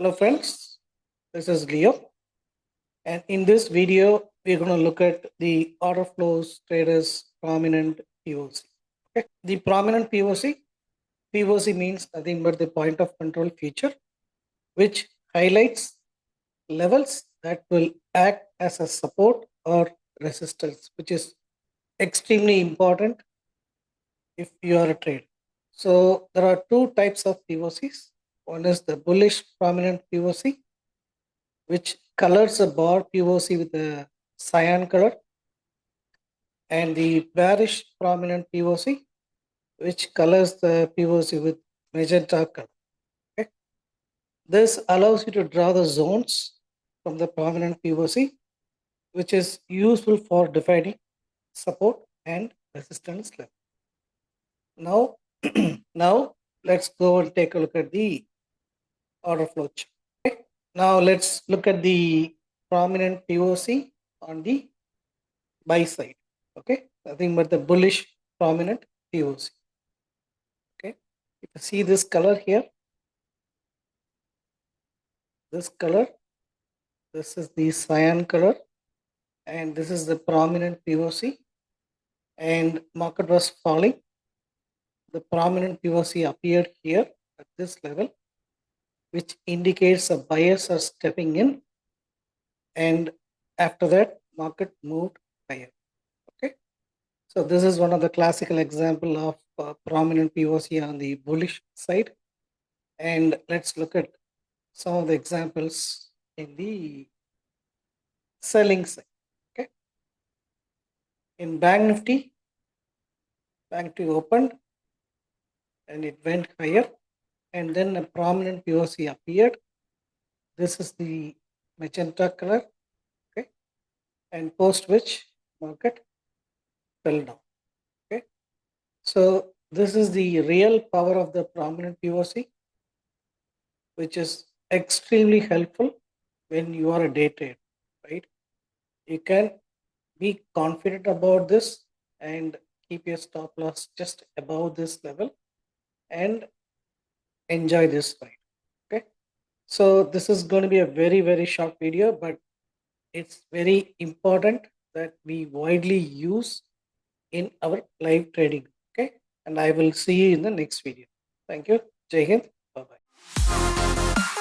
Hello friends, this is Leo, and in this video we're going to look at the order flows traders prominent POC. Okay, the prominent POC means nothing but the point of control feature, which highlights levels that will act as a support or resistance, which is extremely important if you are a trader. So there are two types of POCs. One is the bullish prominent POC, which colors a bar POC with a cyan color, and the bearish prominent POC, which colors the POC with magenta color. Okay? This allows you to draw the zones from the prominent POC, which is useful for defining support and resistance level. Now, now let's go and take a look at the order flow chart. Okay? Now let's look at the prominent POC on the buy side. Okay, nothing but the bullish prominent POC. Okay, you can see this color here, this color, this is the cyan color, and this is the prominent POC, and market was falling. The prominent POC appeared here at this level, which indicates the buyers are stepping in, and after that market moved higher. Okay, so this is one of the classical example of prominent POC on the bullish side, and let's look at some of the examples in the selling side. Okay, in bank nifty opened and it went higher, and then a prominent POC appeared. This is the magenta color. Okay, and post which market fell down. Okay, so this is the real power of the prominent POC, which is extremely helpful when you are a day trader, right? You can be confident about this and keep your stop loss just above this level and enjoy this ride. Okay, so this is going to be a very short video, but it's very important that we widely use in our live trading. Okay, and I will see you in the next video. Thank you. Jai Hind. Bye bye.